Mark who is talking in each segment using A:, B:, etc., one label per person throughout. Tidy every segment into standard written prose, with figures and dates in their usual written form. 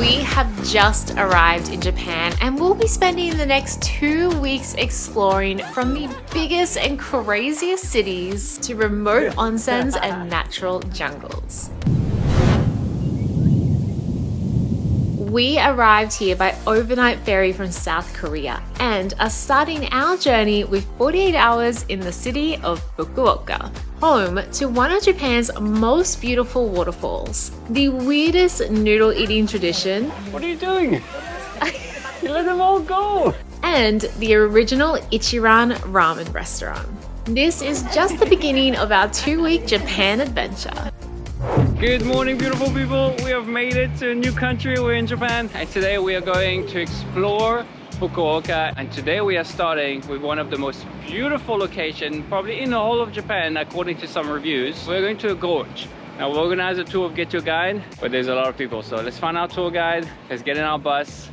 A: We have just arrived in Japan and we'll be spending the next 2 weeks exploring from the biggest and craziest cities to remote onsens and natural jungles. We arrived here by overnight ferry from South Korea and are starting our journey with 48 hours in the city of Fukuoka, home to one of Japan's most beautiful waterfalls. The weirdest noodle eating tradition.
B: What are you doing? You let them all go!
A: And the original Ichi Ramen restaurant. This is just the beginning of our 2-week Japan adventure.
B: Good morning, beautiful people. We have made it to a new country. We're in Japan and today we are going to explore Fukuoka, and today we are starting with one of the most beautiful locations probably in the whole of Japan according to some reviews. We're going to a gorge. Now we organized a tour of Get Your Guide, but there's a lot of people, so let's find our tour guide. Let's get in our bus.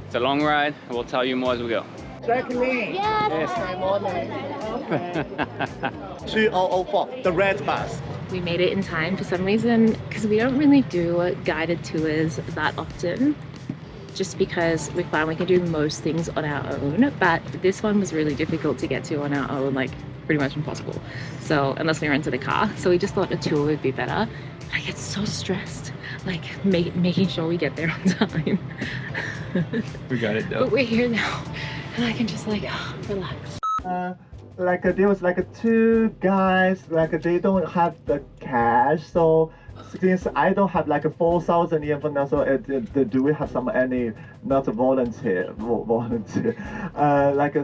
B: It's a long ride and we'll tell you more as we go.
C: Jacqueline.
A: Yes.
C: Okay. 2004, the red bus.
A: We made it in time for some reason because we don't really do guided tours that often, just because we find we can do most things on our own, but this one was really difficult to get to on our own, like pretty much impossible. So unless we rented a car, so we just thought a tour would be better. I get so stressed, like making sure we get there on time.
B: We got it though.
A: But we're here now and I can just like relax.
C: There was two guys, they don't have the cash, so since I don't have 4,000 yen for now, so do we have any not volunteer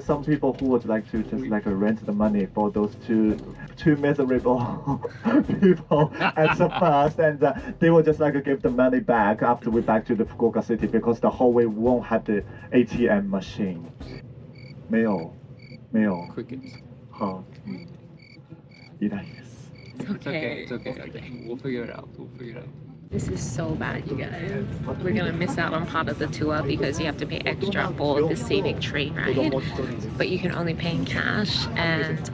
C: some people who would like to just rent the money for those two miserable people at the bus, and they will just give the money back after we back to the Fukuoka city, because the whole way won't have the ATM machine. 没有
B: Crickets.
C: 好，いないです。
A: It's okay.
B: It's okay. We'll figure it out.
A: This is so bad, you guys. We're gonna miss out on part of the tour because you have to pay extra for the scenic train ride, but you can only pay in cash, and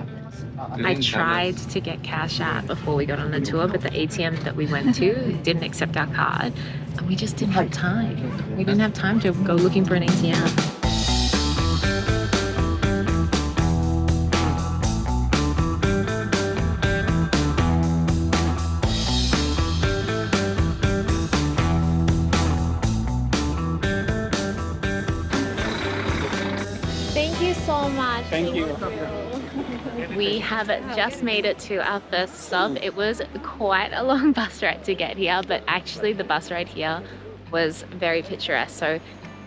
A: I tried to get cash out before we got on the tour, but the ATM that we went to didn't accept our card and we just didn't have time. We didn't have time to go looking for an ATM. So much.
B: Thank you.
A: We have just made it to our first stop. It was quite a long bus ride to get here, but actually the bus ride here was very picturesque, so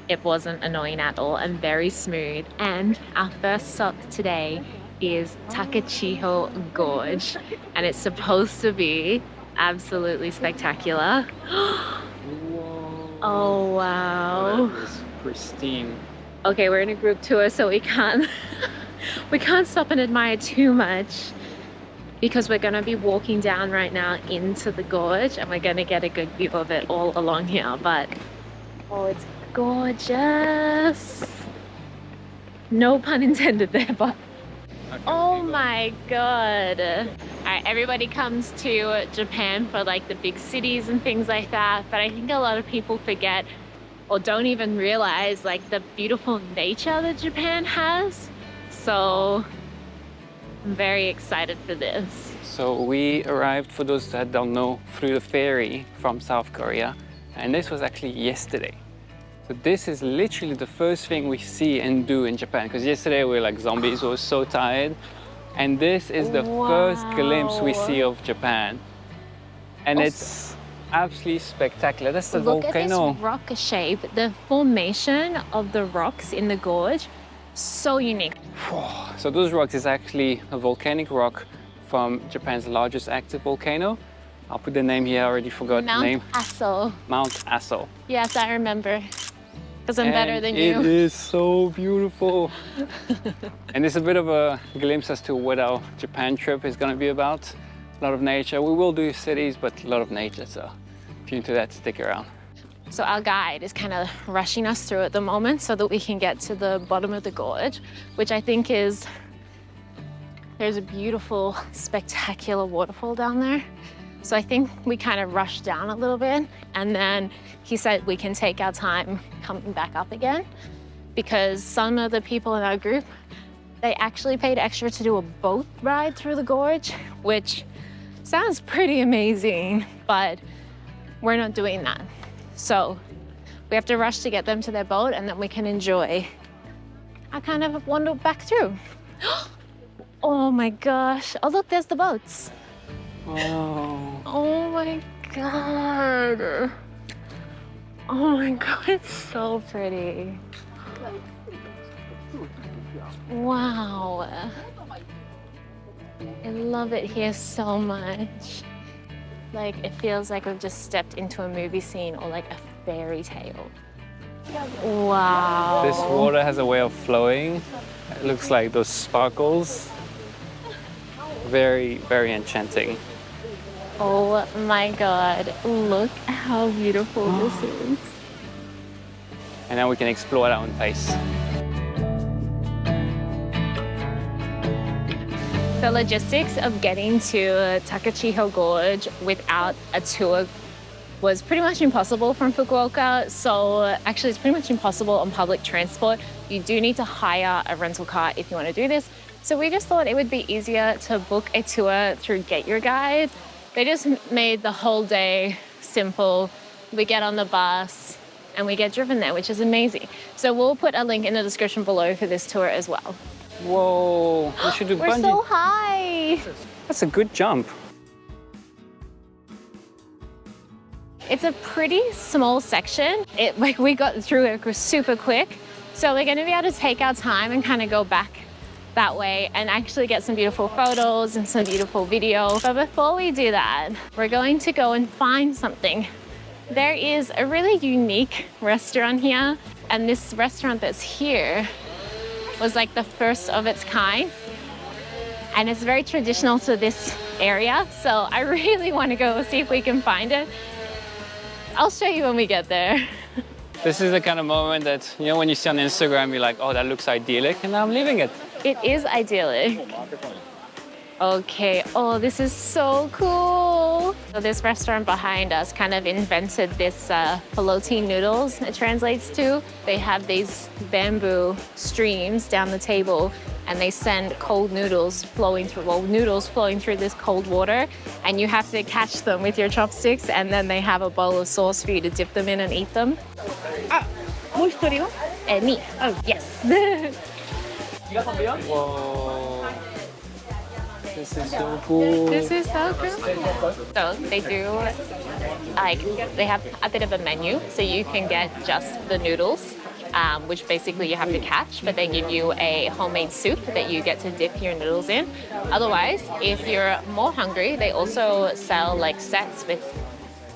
A: it wasn't annoying at all and very smooth. And our first stop today is Takachiho Gorge, and it's supposed to be absolutely spectacular. Oh wow.
B: That is pristine.
A: Okay, we're in a group tour, so we can't stop and admire too much because we're gonna be walking down right now into the gorge and we're gonna get a good view of it all along here. But oh, it's gorgeous. No pun intended there, but oh my god. Alright, everybody comes to Japan for the big cities and things like that, but I think a lot of people forget or don't even realize the beautiful nature that Japan has. So I'm very excited for this.
B: So we arrived, for those that don't know, through the ferry from South Korea, and this was actually yesterday. So this is literally the first thing we see and do in Japan, because yesterday we were like zombies, we were so tired, and this is the first glimpse we see of Japan, and it's absolutely spectacular. That's the volcano.
A: Look at this rock shape. The formation of the rocks in the gorge, so unique.
B: So those rocks is actually a volcanic rock from Japan's largest active volcano. I'll put the name here, I already forgot the name. Mount Aso.
A: Yes, I remember. Because I'm better than you.
B: It is so beautiful. And it's a bit of a glimpse as to what our Japan trip is going to be about. A lot of nature. We will do cities, but a lot of nature, so if you're into that, stick around.
A: So our guide is kind of rushing us through at the moment so that we can get to the bottom of the gorge, which I think is, there's a beautiful, spectacular waterfall down there. So I think we kind of rushed down a little bit, and then he said we can take our time coming back up again, because some of the people in our group, they actually paid extra to do a boat ride through the gorge, which sounds pretty amazing, but we're not doing that. So we have to rush to get them to their boat, and then we can enjoy our kind of wander back through. Oh my gosh. Oh, look, there's the boats.
B: Oh.
A: Oh my God. Oh my God, it's so pretty. Wow. I love it here so much. Like, it feels like we've just stepped into a movie scene or like a fairy tale. Wow.
B: This water has a way of flowing. It looks like those sparkles. Very, very enchanting.
A: Oh my God, look how beautiful this is.
B: And now we can explore at our own pace.
A: The logistics of getting to Takachiho Gorge without a tour was pretty much impossible from Fukuoka. So actually it's pretty much impossible on public transport. You do need to hire a rental car if you want to do this. So we just thought it would be easier to book a tour through Get Your Guide. They just made the whole day simple. We get on the bus and we get driven there, which is amazing. So we'll put a link in the description below for this tour as well.
B: Whoa, we should do
A: We're
B: bungee.
A: so high.
B: That's a good jump.
A: It's a pretty small section. We got through it super quick. So we're gonna be able to take our time and kind of go back that way and actually get some beautiful photos and some beautiful video. But before we do that, we're going to go and find something. There is a really unique restaurant here, and this restaurant that's here was like the first of its kind. And it's very traditional to this area. So I really want to go see if we can find it. I'll show you when we get there.
B: This is the kind of moment that, you know, when you see on Instagram, you're like, oh, that looks idyllic, and I'm living it.
A: It is idyllic. Okay, oh, this is so cool. So this restaurant behind us kind of invented this floating noodles, it translates to. They have these bamboo streams down the table, and they send cold noodles flowing through this cold water, and you have to catch them with your chopsticks, and then they have a bowl of sauce for you to dip them in and eat them. Me. Oh, yes.
B: Whoa. This is so cool.
A: This is so cool. So they do, like, they have a bit of a menu, so you can get just the noodles, which basically you have to catch, but they give you a homemade soup that you get to dip your noodles in. Otherwise, if you're more hungry, they also sell like sets with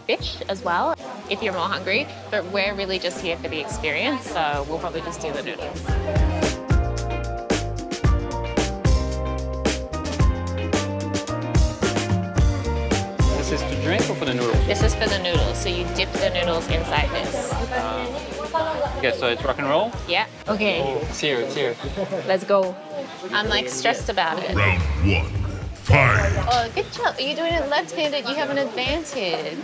A: fish as well, if you're more hungry, but we're really just here for the experience, so we'll probably just do the noodles.
B: This is to drink or for the noodles?
A: This is for the noodles, so you dip the noodles inside this.
B: Okay, so it's rock and roll?
A: Yeah. Okay,
B: It's here, it's here.
A: let's go. I'm like stressed about it.
D: Round one, fight!
A: Oh, good job. Are you doing it left-handed? You have an advantage.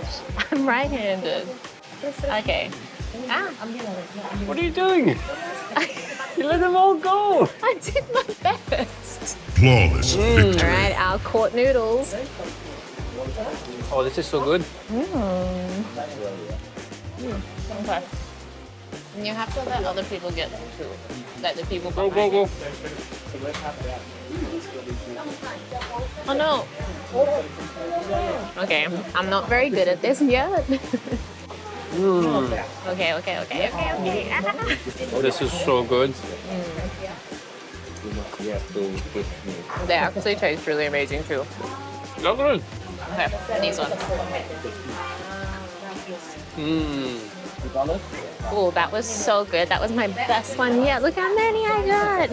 A: I'm right-handed. Okay. Ah,
B: What are you doing? You let them all go.
A: I did my best.
D: Flawless
A: All
D: victory!
A: right, our court noodles.
B: Oh, this is so good.
A: Okay. And you have to let other people get too. Let the people
B: Go,
A: behind
B: go,
A: you.
B: go.
A: Oh no. Okay, I'm not very good at this yet. Okay.
B: Oh, this is so good.
A: They actually taste really amazing too.
B: So good.
A: Okay, these ones. Oh, that was so good. That was my best one yet. Look how many I got.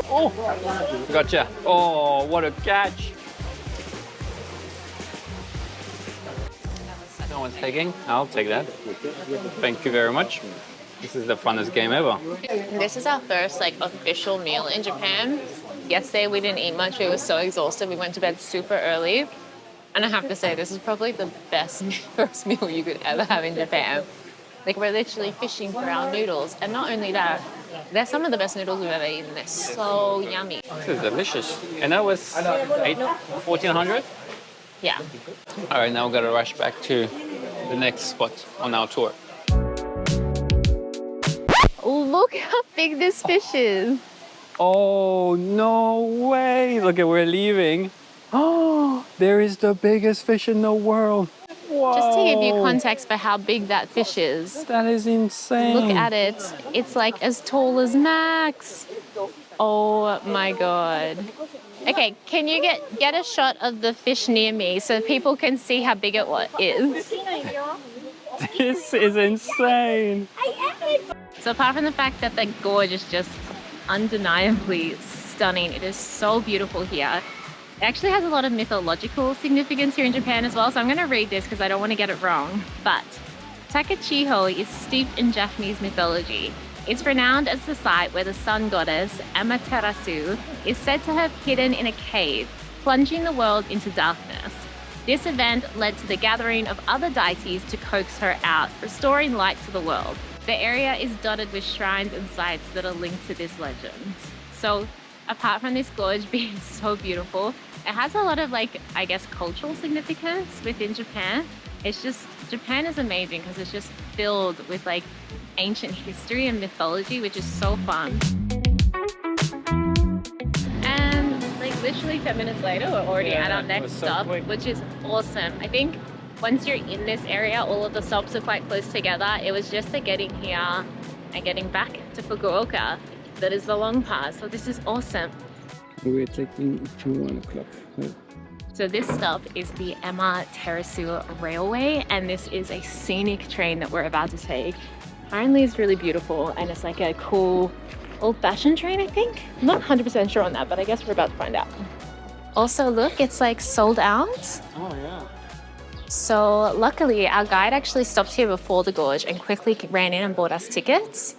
B: Oh, gotcha. Oh, what a catch. No one's taking. I'll take that. Thank you very much. This is the funnest game ever.
A: This is our first like official meal in Japan. Yesterday we didn't eat much. We were so exhausted. We went to bed super early. And I have to say, this is probably the best first meal you could ever have in Japan. Like, we're literally fishing for our noodles. And not only that, they're some of the best noodles we've ever eaten. They're so yummy.
B: This is delicious. And that was 1400?
A: Yeah.
B: All right, now we've got to rush back to the next spot on our tour.
A: Look how big this fish is.
B: Oh, no way. Look, we're leaving. Oh, there is the biggest fish in the world. Whoa.
A: Just to give you context for how big that fish is.
B: That is insane.
A: Look at it. It's like as tall as Max. Oh my God. Okay, can you get a shot of the fish near me so people can see how big it is?
B: This is insane.
A: So apart from the fact that the gorge is just undeniably stunning, it is so beautiful here. It actually has a lot of mythological significance here in Japan as well, so I'm going to read this because I don't want to get it wrong. But Takachiho is steeped in Japanese mythology. It's renowned as the site where the sun goddess, Terasu, is said to have hidden in a cave, plunging the world into darkness. This event led to the gathering of other deities to coax her out, restoring light to the world. The area is dotted with shrines and sites that are linked to this legend. So, apart from this gorge being so beautiful, it has a lot of, like, I guess, cultural significance within Japan. It's just, Japan is amazing because it's just filled with, like, ancient history and mythology, which is so fun. And, like, literally 10 minutes later, we're already at our next stop, which is awesome. I think once you're in this area, all of the stops are quite close together. It was just the getting here and getting back to Fukuoka that is the long part. So this is awesome.
B: We're taking to 1 o'clock.
A: So this stop is the Terasu Railway, and this is a scenic train that we're about to take. Apparently it's really beautiful, and it's like a cool old-fashioned train, I think. I'm not 100% sure on that, but I guess we're about to find out. Also, look, it's like sold out.
B: Oh, yeah.
A: So luckily, our guide actually stopped here before the gorge and quickly ran in and bought us tickets.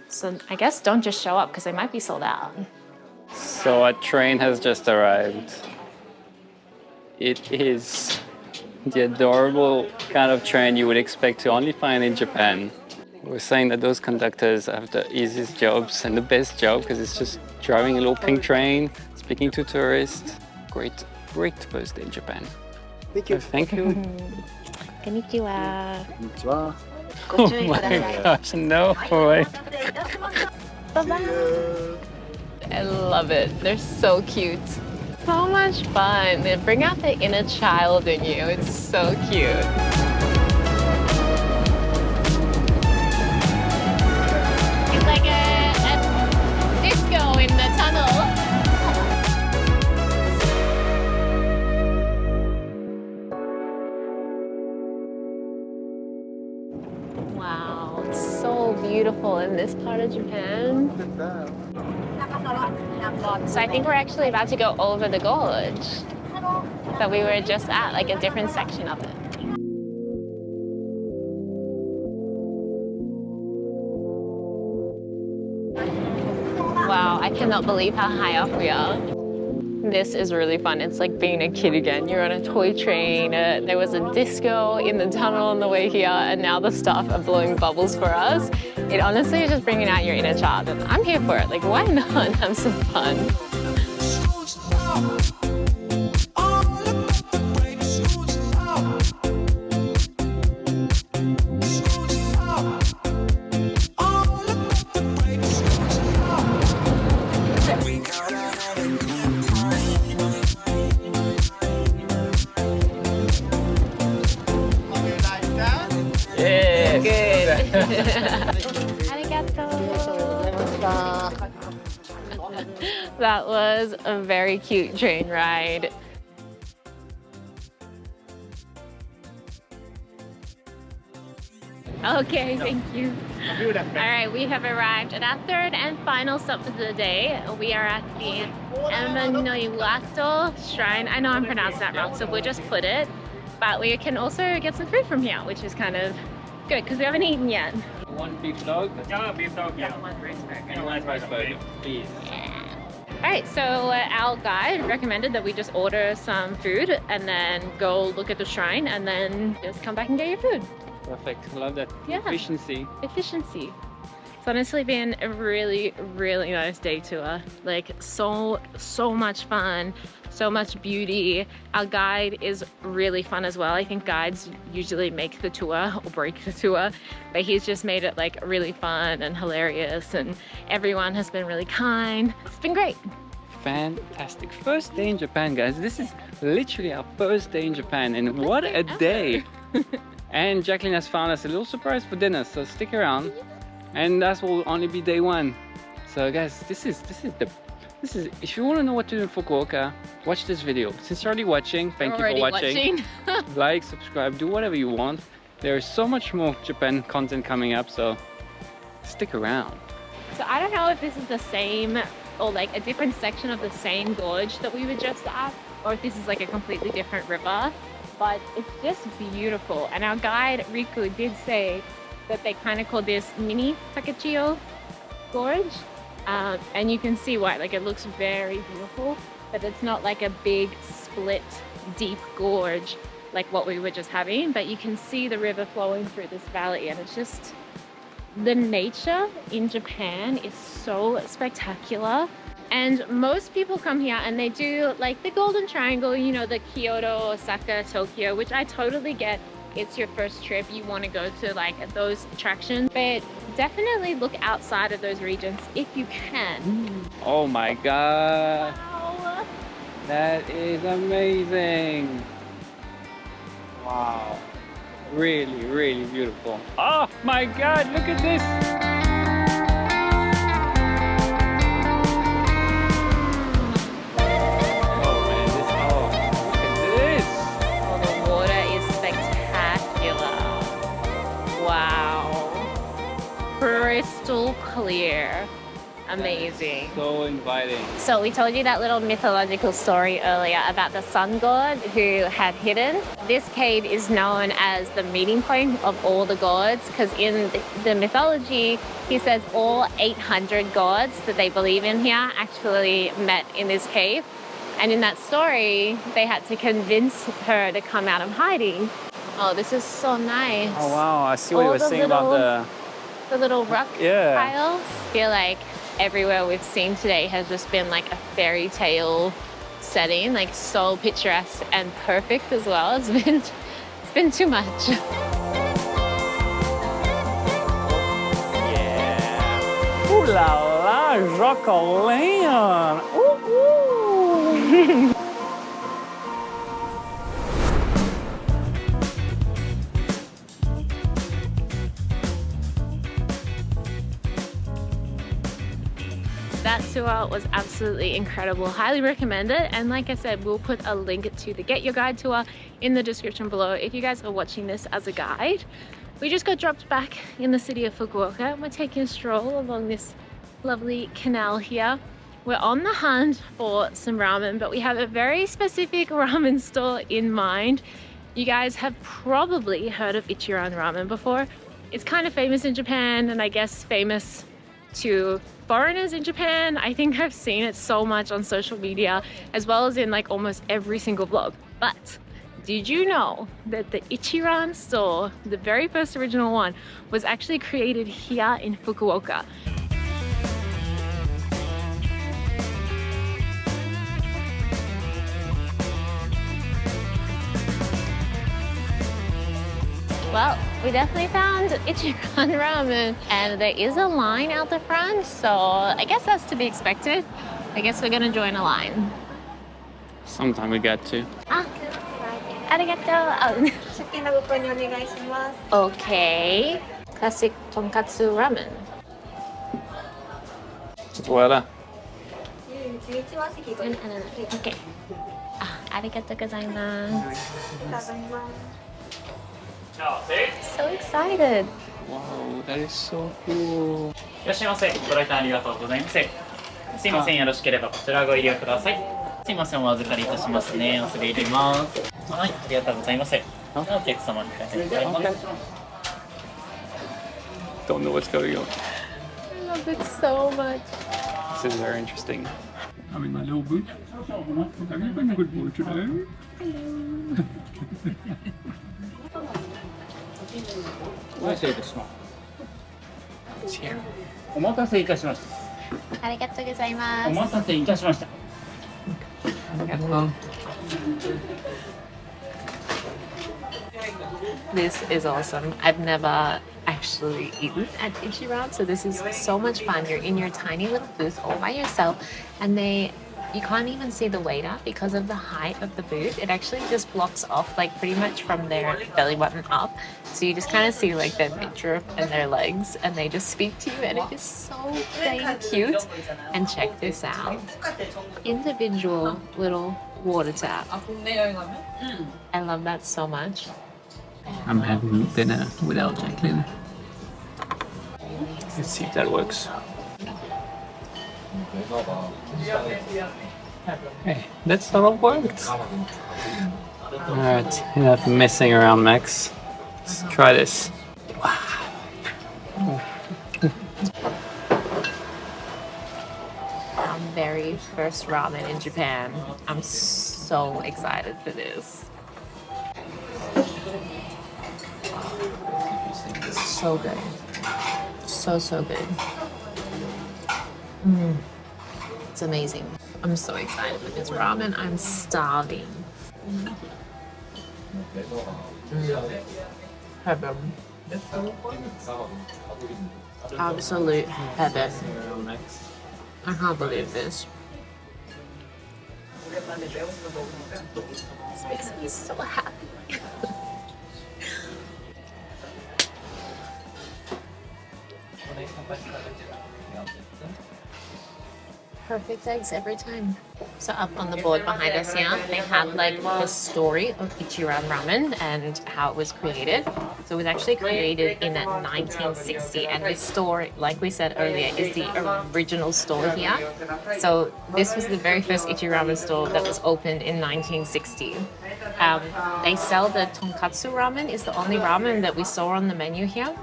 A: So I guess don't just show up because they might be sold out.
B: So a train has just arrived. It is the adorable kind of train you would expect to only find in Japan. We're saying that those conductors have the easiest jobs and the best job because it's just driving a little pink train, speaking to tourists. Great, great birthday in Japan.
E: Thank you.
B: Thank you.
A: Konnichiwa.
E: Konnichiwa.
B: Oh my gosh, no way.
A: Bye-bye. I love it. They're so cute. So much fun. They bring out the inner child in you. It's so cute. It's like a disco in the tunnel. Wow, it's so beautiful in this part of Japan. So I think we're actually about to go over the gorge that we were just at, like a different section of it. Wow, I cannot believe how high up we are. This is really fun. It's like being a kid again. You're on a toy train. There was a disco in the tunnel on the way here, and now the staff are blowing bubbles for us. It honestly is just bringing out your inner child, and I'm here for it. Like, why not have some fun? That was a very cute train ride. Okay, thank you. All right, we have arrived at our third and final stop for the day. We are at the Neighbourhoods shrine. I know I'm pronouncing that wrong, so we'll just put it. But we can also get some food from here, which is kind of good because we haven't eaten yet.
B: One beef dog?
E: Yeah, beef dog, yeah.
A: One roast burger.
B: And one rice burger, please.
A: Yeah. Alright, so our guide recommended that we just order some food and then go look at the shrine and then just come back and get your food.
B: Perfect. Love that.
A: Yeah.
B: Efficiency.
A: Efficiency. It's honestly been a really, really nice day tour. Like so much fun, so much beauty. Our guide is really fun as well. I think guides usually make the tour or break the tour, but he's just made it like really fun and hilarious, and everyone has been really kind. It's been great.
B: Fantastic. First day in Japan, guys. This is literally our first day in Japan, and what a day. And Jacqueline has found us a little surprise for dinner, so stick around. And that will only be day one. So guys, this is if you want to know what to do in Fukuoka, watch this video. Since you're already watching, thank you for watching. Like, subscribe, do whatever you want. There is so much more Japan content coming up, so stick around.
A: So I don't know if this is the same or like a different section of the same gorge that we were just at, or if this is like a completely different river, but it's just beautiful. And our guide Riku did say that they kind of call this mini Takachiho Gorge, and you can see why. Like, it looks very beautiful, but it's not like a big split deep gorge like what we were just having, but you can see the river flowing through this valley, and it's just, the nature in Japan is so spectacular. And most people come here and they do like the Golden Triangle, you know, the Kyoto, Osaka, Tokyo, which I totally get. It's your first trip, you want to go to like those attractions, but definitely look outside of those regions if you can.
B: Oh my god.
A: Wow.
B: That is amazing. Wow. Really, really beautiful. Oh my god, look at this.
A: Crystal clear. Amazing.
B: So inviting.
A: So we told you that little mythological story earlier about the sun god who had hidden. This cave is known as the meeting point of all the gods, because in the mythology, he says all 800 gods that they believe in here actually met in this cave. And in that story, they had to convince her to come out of hiding. Oh, this is so nice.
B: Oh wow, I see what you were saying about
A: the little rock piles. I feel like everywhere we've seen today has just been like a fairy tale setting, like so picturesque and perfect as well. It's been too much.
B: Yeah. Ooh la la, Jacqueline. Ooh, ooh.
A: That tour was absolutely incredible. Highly recommend it. And like I said, we'll put a link to the Get Your Guide tour in the description below if you guys are watching this as a guide. We just got dropped back in the city of Fukuoka and we're taking a stroll along this lovely canal here. We're on the hunt for some ramen, but we have a very specific ramen store in mind. You guys have probably heard of Ichi Ramen before. It's kind of famous in Japan, and I guess famous to foreigners in Japan. I think I've seen it so much on social media, as well as in like almost every single vlog. But did you know that the Ichi Ramen store, the very first original one, was actually created here in Fukuoka? Well, we definitely found Ichi Ramen, and there is a line out the front, so I guess that's to be expected. I guess we're gonna join a line.
B: Sometime we got to.
A: Ah, arigato. Okay. Classic tonkatsu ramen.
B: Voila.
A: Okay. Ah, arigato gozaimasu. So excited.
B: Wow, that is so cool.
E: いらっしゃいませ。ご来店ありがとうございます。すいません、よろしければこちらご利用ください。すいません、お預かりいたしますね。お釣り入れます。はい、ありがとうございます。お客様に大変ございます。
B: Don't know what's going on.
A: I love it so much.
B: This is very interesting. I'm in my little boot. Have you been a good boy today? It's here.
E: お待たせいたしました。
A: ありがとうございます。
E: お待たせいたしました。
A: This is awesome. I've never actually eaten at Ichi Ramen, so this is so much fun. You're in your tiny little booth all by yourself, and you can't even see the waiter because of the height of the booth. It actually just blocks off like pretty much from their belly button up. So you just kind of see like their midriff and their legs, and they just speak to you, and it is so dang cute. And check this out. Individual little water tap. I love that so much.
B: I'm having dinner without Jacqueline. Let's see if that works. Hey, that sort of worked. Alright, enough messing around, Max. Let's try this.
A: Our very first ramen in Japan. I'm so excited for this. So good. So good. It's amazing. I'm so excited for this ramen. I'm starving. Heaven. Absolute heaven. I can't believe this. This makes me so happy. Perfect eggs every time. So up on the board behind us here, they have like the story of Ichi Ramen and how it was created. So it was actually created in 1960, and this store, like we said earlier, is the original store here. So this was the very first Ichi Ramen store that was opened in 1960. They sell the tonkatsu ramen. It's the only ramen that we saw on the menu here.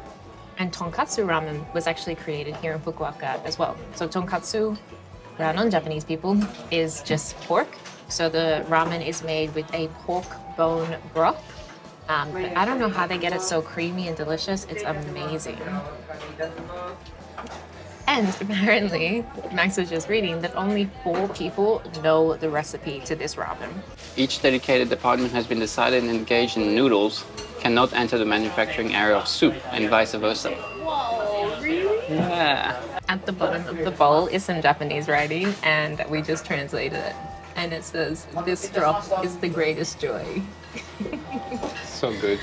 A: And tonkatsu ramen was actually created here in Fukuoka as well. So tonkatsu, for our non-Japanese people, is just pork. So the ramen is made with a pork bone broth. But I don't know how they get it so creamy and delicious. It's amazing. And apparently, Max was just reading that only 4 people know the recipe to this ramen.
B: Each dedicated department has been decided and engaged in noodles, cannot enter the manufacturing area of soup, and vice versa.
A: Whoa, really?
B: Yeah.
A: At the bottom of the bowl is some Japanese writing, and we just translated it. And it says, "This drop is the greatest joy."
B: So good.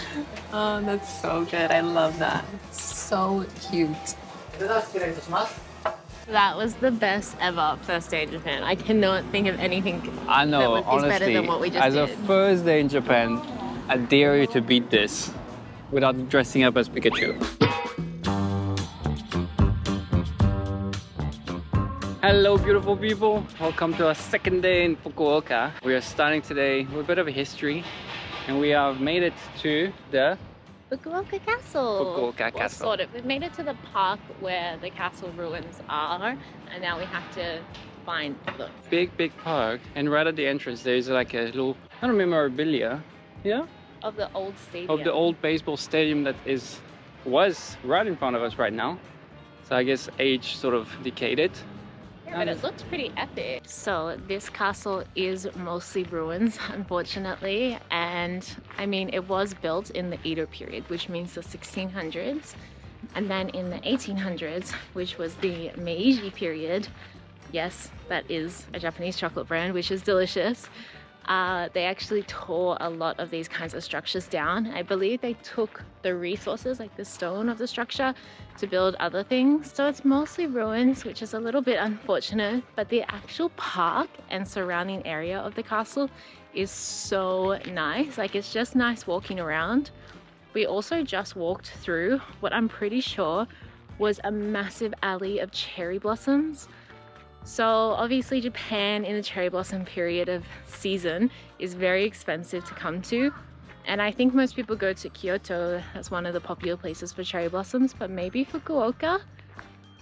A: Oh, that's so good. I love that. So cute. That was the best ever first day in Japan. I cannot think of anything
B: I know,
A: that is
B: honestly,
A: better than what we just
B: as
A: did.
B: a first day in Japan, I dare you to beat this without dressing up as Pikachu. Hello beautiful people, welcome to our second day in Fukuoka. We are starting today with a bit of a history, and we have made it to the
A: Fukuoka Castle.
B: Fukuoka
A: Well,
B: Castle.
A: sort of. We've made it to the park where the castle ruins are, and now we have to find them.
B: Big park, and right at the entrance there's like a little, I don't know, memorabilia, yeah?
A: Of the old stadium.
B: Of the old baseball stadium that was right in front of us right now. So I guess age sort of decayed it.
A: Yeah, but it looks pretty epic. So this castle is mostly ruins, unfortunately. And I mean, it was built in the Edo period, which means the 1600s. And then in the 1800s, which was the Meiji period, yes, that is a Japanese chocolate brand, which is delicious. They actually tore a lot of these kinds of structures down. I believe they took the resources, like the stone of the structure, to build other things. So it's mostly ruins, which is a little bit unfortunate, but the actual park and surrounding area of the castle is so nice. Like, it's just nice walking around. We also just walked through what I'm pretty sure was a massive alley of cherry blossoms. So obviously Japan in the cherry blossom period of season is very expensive to come to. And I think most people go to Kyoto as one of the popular places for cherry blossoms, but maybe Fukuoka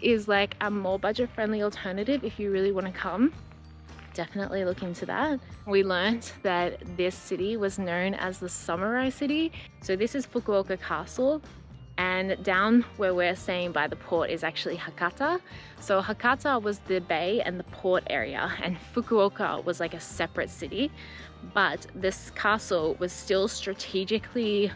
A: is like a more budget-friendly alternative if you really want to come. definitely look into that. We learned that this city was known as the samurai city. So this is Fukuoka Castle, and down where we're staying by the port is actually Hakata. So Hakata was the bay and the port area, and Fukuoka was like a separate city. But this castle was still strategically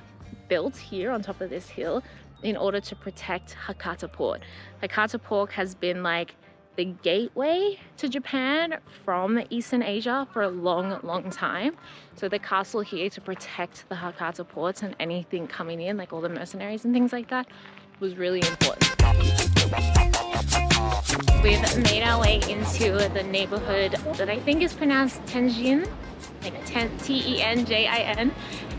A: built here on top of this hill in order to protect Hakata Port. Hakata Port has been like the gateway to Japan from Eastern Asia for a long time. So the castle here to protect the Hakata ports and anything coming in, like all the mercenaries and things like that, was really important. We've made our way into the neighborhood that I think is pronounced Tenzin, like Tenjin.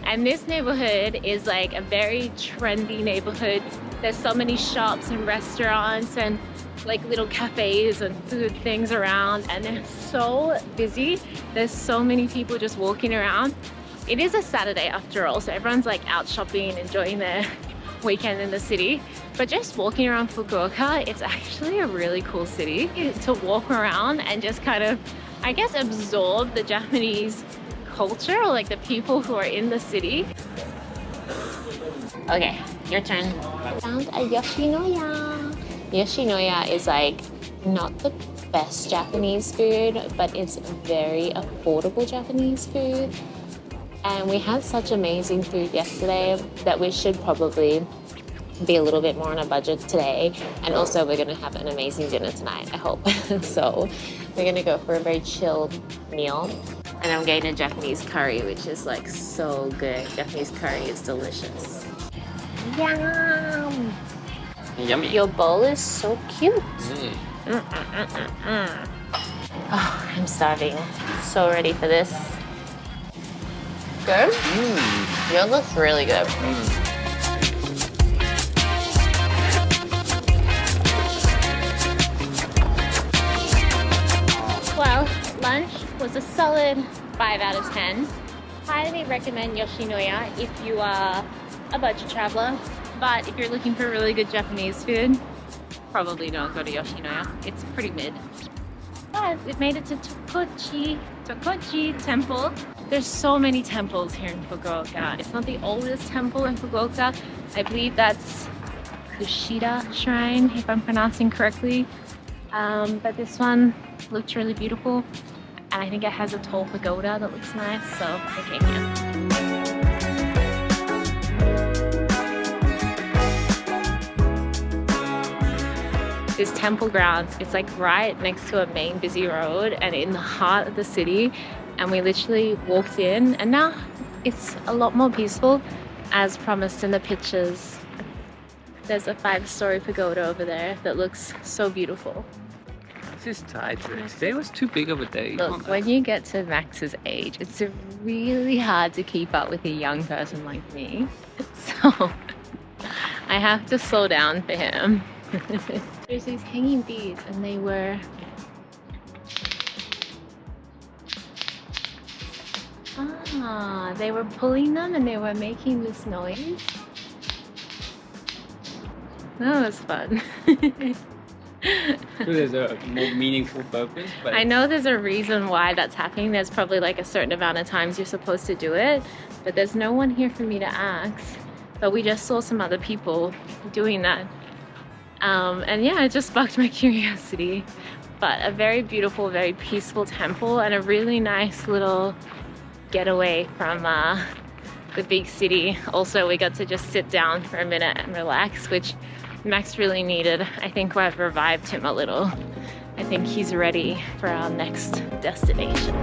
A: And this neighborhood is like a very trendy neighborhood. There's so many shops and restaurants and like little cafes and food things around, and they're so busy. There's so many people just walking around. It is a Saturday after all, so everyone's like out shopping, enjoying their weekend in the city. But just walking around Fukuoka, it's actually a really cool city to walk around and just kind of, I guess, absorb the Japanese culture, or like the people who are in the city. Okay, your turn. Found a Yoshinoya. Yoshinoya is like not the best Japanese food, but it's very affordable Japanese food. And we had such amazing food yesterday that we should probably be a little bit more on a budget today. And also we're gonna have an amazing dinner tonight, I hope. So we're gonna go for a very chilled meal. And I'm getting a Japanese curry, which is like so good. Japanese curry is delicious. Yum!
B: Yummy.
A: Your bowl is so cute. Oh, I'm starving. So ready for this. Good? Yours looks really good. Well, lunch was a solid 5 out of 10. Highly recommend Yoshinoya if you are a budget traveler. But if you're looking for really good Japanese food, probably don't go to Yoshinoya. It's pretty mid. But we've made it to Tokoi Temple. There's so many temples here in Fukuoka. It's not the oldest temple in Fukuoka. I believe that's Kushida Shrine, if I'm pronouncing correctly. But this one looks really beautiful. And I think it has a tall pagoda that looks nice, so I came here. This temple grounds, it's like right next to a main busy road and in the heart of the city, and we literally walked in, and now it's a lot more peaceful as promised in the pictures. There's a 5-story pagoda over there that looks so beautiful.
B: This is tight today. Today was too big of a day.
A: Look, when you get to Max's age, it's really hard to keep up with a young person like me. So I have to slow down for him. There's these hanging beads, and they were they were pulling them and they were making this noise. That was fun.
B: So there's a more meaningful purpose, but
A: I know there's a reason why that's happening. There's probably like a certain amount of times you're supposed to do it, but there's no one here for me to ask. But we just saw some other people doing that. And yeah, it just sparked my curiosity. But a very beautiful, very peaceful temple, and a really nice little getaway from the big city. Also, we got to just sit down for a minute and relax, which Max really needed. I think I've revived him a little. I think he's ready for our next destination.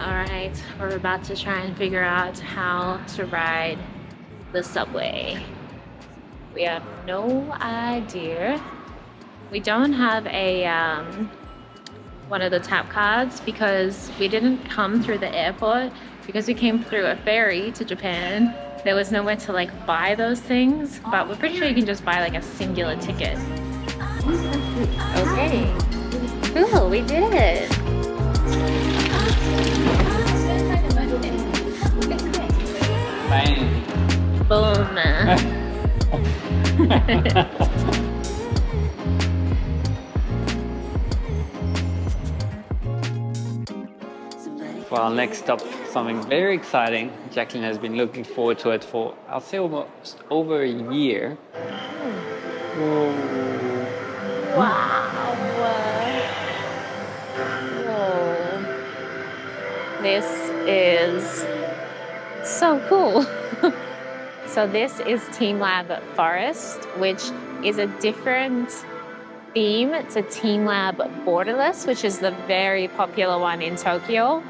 A: All right, we're about to try and figure out how to ride the subway. We have no idea. We don't have a one of the tap cards because we didn't come through the airport, because we came through a ferry to Japan. There was nowhere to like buy those things, but we're pretty sure you can just buy like a singular ticket. Okay, cool, we did it.
B: bang.
A: Boom.
B: Well, next stop, something very exciting. Jacqueline has been looking forward to it for, I'll say, almost over a year. Whoa.
A: Wow. Whoa. This is so cool. So this is Team Lab Forest, which is a different theme to Team Lab Borderless, which is the very popular one in Tokyo.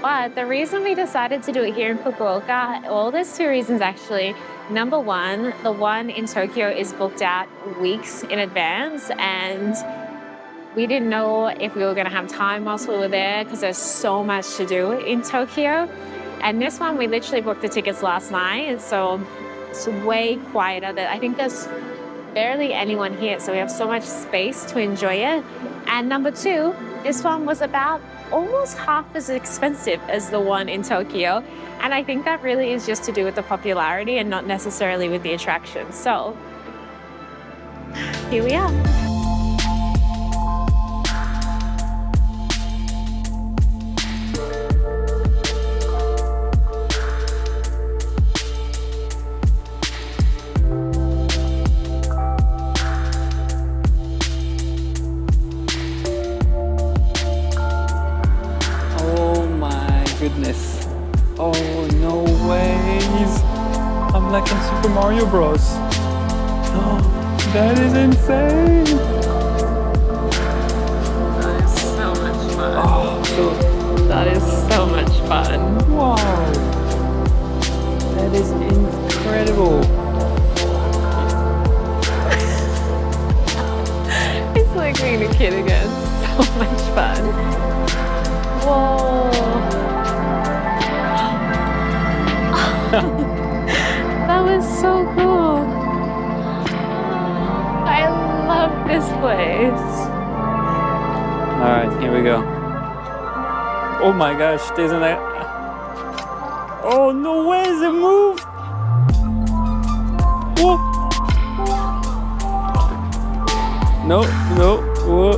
A: But the reason we decided to do it here in Fukuoka, well, there's two reasons actually. Number one, the one in Tokyo is booked out weeks in advance, and we didn't know if we were going to have time whilst we were there because there's so much to do in Tokyo. And this one, we literally booked the tickets last night, so it's way quieter. I think there's barely anyone here, so we have so much space to enjoy it. And number two, this one was about almost half as expensive as the one in Tokyo. And I think that really is just to do with the popularity and not necessarily with the attraction. So here we are.
B: Goodness. Oh, no ways. I'm like in Super Mario Bros. Oh, that is insane.
A: That is so much fun.
B: Oh, so
A: That is so much fun.
B: wow. That is incredible.
A: It's like being a kid again. So much fun. Whoa. That was so cool. I love this place.
B: All right, here we go. Oh my gosh, there's an... Oh, no way, it moved. Whoa. No, no, whoa.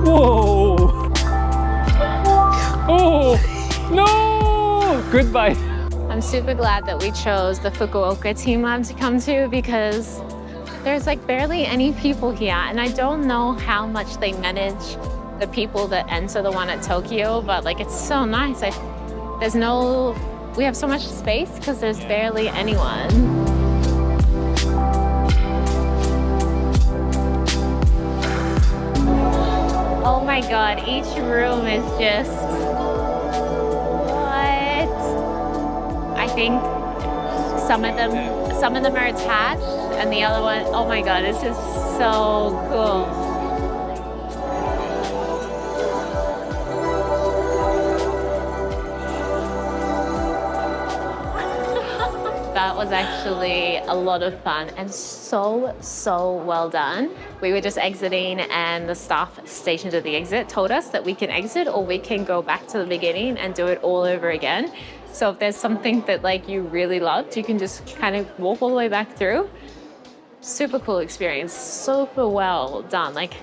B: Whoa. Oh, no! Goodbye.
A: I'm super glad that we chose the Fukuoka Team Lab to come to because there's like barely any people here, and I don't know how much they manage the people that enter the one at Tokyo, but like it's so nice. We have so much space because there's barely anyone. Oh my god, each room is just... what? I think some of them are attached, and the other one, oh my god, this is so cool. That was actually a lot of fun and so well done. We were just exiting and the staff stationed at the exit told us that we can exit or we can go back to the beginning and do it all over again. So if there's something that like you really loved, you can just kind of walk all the way back through. Super cool experience, super well done. Like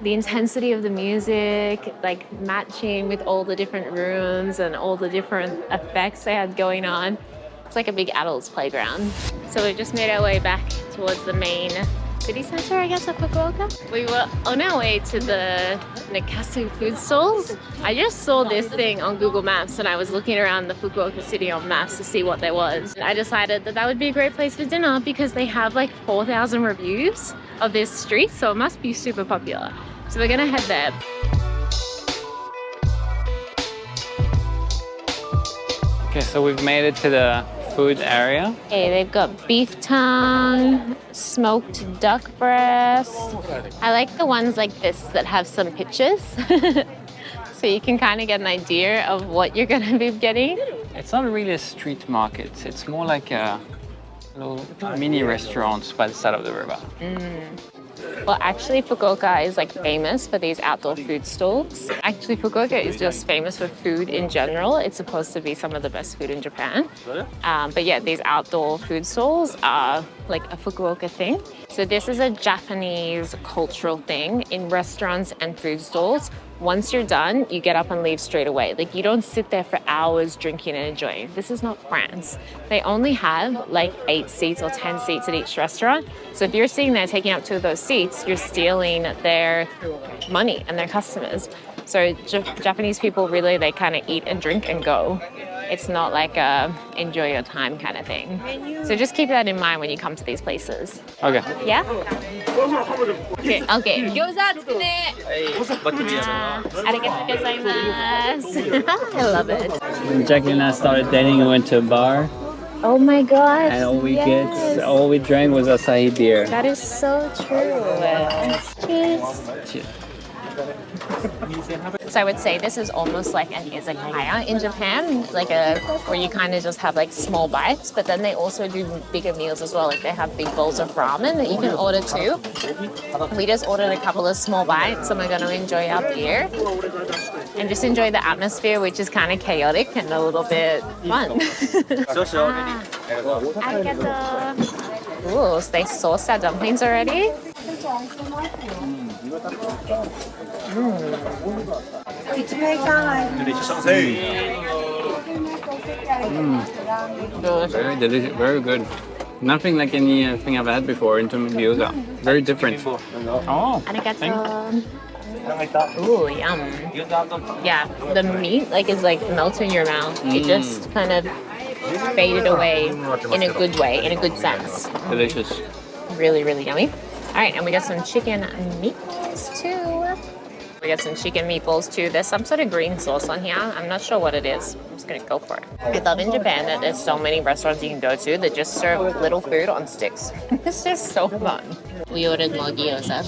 A: the intensity of the music, like matching with all the different rooms and all the different effects they had going on. It's like a big adults playground. So we just made our way back towards the main city center, I guess, of Fukuoka. We were on our way to the Nsu food stalls. I just saw this thing on Google Maps and I was looking around the Fukuoka city on maps to see what there was. I decided that that would be a great place for dinner because they have like 4,000 reviews of this street, so it must be super popular. So we're gonna head there.
B: Okay, so we've made it to the food area.
A: Okay, they've got beef tongue, smoked duck breast. I like the ones like this that have some pictures. So you can kind of get an idea of what you're gonna be getting.
B: It's not really a street market. It's more like a little mini restaurants by the side of the river.
A: Well, actually, Fukuoka is like famous for these outdoor food stalls. Actually, Fukuoka is just famous for food in general. It's supposed to be some of the best food in Japan. But yeah, these outdoor food stalls are like a Fukuoka thing. So this is a Japanese cultural thing in restaurants and food stalls. Once you're done, you get up and leave straight away. Like you don't sit there for hours drinking and enjoying. This is not France. They only have like 8 seats or 10 seats at each restaurant. So if you're sitting there taking up 2 of those seats, you're stealing their money and their customers. So Japanese people really, they kind of eat and drink and go. It's not like a enjoy your time kind of thing. So just keep that in mind when you come to these places.
B: Okay.
A: Yeah? Okay. Gyoza tsukune. Arigatou gozaimasu. I love it.
B: When Jackie and I started dating, we went to a bar,
A: Oh my gosh.
B: and all
A: yes.
B: we drank was acai beer.
A: That is so true. Cheers.
B: Cheers.
A: So I would say this is almost like an izakaya in Japan, like where you kind of just have like small bites, but then they also do bigger meals as well. Like they have big bowls of ramen that you can order too. We just ordered a couple of small bites and we're going to enjoy our beer and just enjoy the atmosphere, which is kind of chaotic and a little bit fun. Arigato. Ooh, so they sauced our dumplings already.
B: Very delicious, very good. Nothing like anything I've had before in terms of gyoza. Very different. Oh,
A: Arigato. Ooh, yum. Yeah, the meat is like melts in your mouth. It just kind of faded away in a good way, in a good sense.
B: delicious.
A: Really, really yummy. All right, and we got some chicken meatballs too. We got some chicken meatballs too. There's some sort of green sauce on here. I'm not sure what it is. I'm just gonna go for it. I love in Japan that there's so many restaurants you can go to that just serve little food on sticks. It's just so fun. We ordered more gyoza.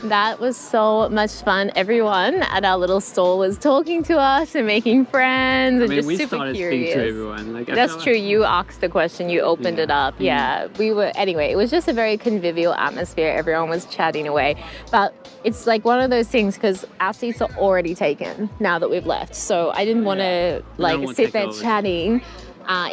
A: That was so much fun. Everyone at our little stall was talking to us and making friends and just super curious.
B: To everyone.
A: That's true. You asked the question. You opened it up. Yeah. We were, anyway, it was just a very convivial atmosphere. Everyone was chatting away. But it's like one of those things because our seats are already taken now that we've left. So I didn't want to sit there chatting.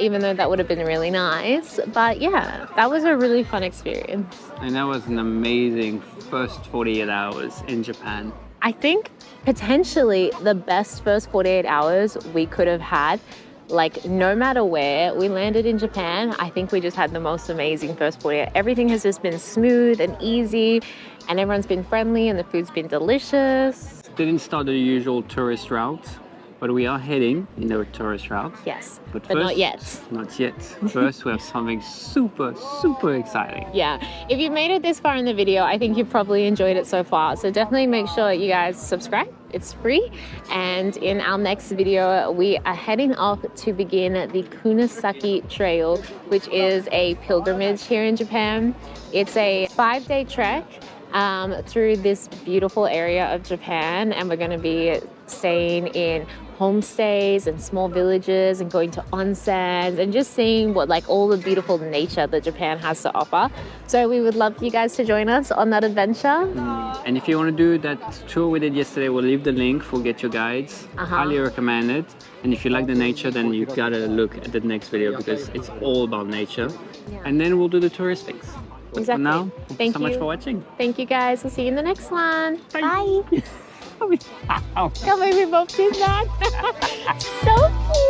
A: Even though that would have been really nice. But yeah, that was a really fun experience.
B: And that was an amazing first 48 hours in Japan.
A: I think potentially the best first 48 hours we could have had. Like no matter where we landed in Japan, I think we just had the most amazing first 48. Everything has just been smooth and easy and everyone's been friendly and the food's been delicious.
B: Didn't start the usual tourist route. But we are heading in the tourist route.
A: Yes, but
B: first,
A: not yet.
B: Not yet. First, we have something super, super exciting.
A: Yeah, if you've made it this far in the video, I think you've probably enjoyed it so far. So definitely make sure you guys subscribe. It's free. And in our next video, we are heading off to begin the Kunisaki Trail, which is a pilgrimage here in Japan. It's a 5-day trek through this beautiful area of Japan, and we're going to be staying in homestays and small villages and going to onsens and just seeing what all the beautiful nature that Japan has to offer. So we would love you guys to join us on that adventure.
B: And if you want to do that tour we did yesterday, we'll leave the link for Get Your Guides. Highly recommend it. And if you like the nature, then you gotta look at the next video because it's all about nature. Yeah. And then we'll do the tourist things. But
A: exactly.
B: For now, thank you so much for watching.
A: Thank you guys. We'll see you in the next one.
B: Bye.
A: Bye. Can't believe we both did that. So cute.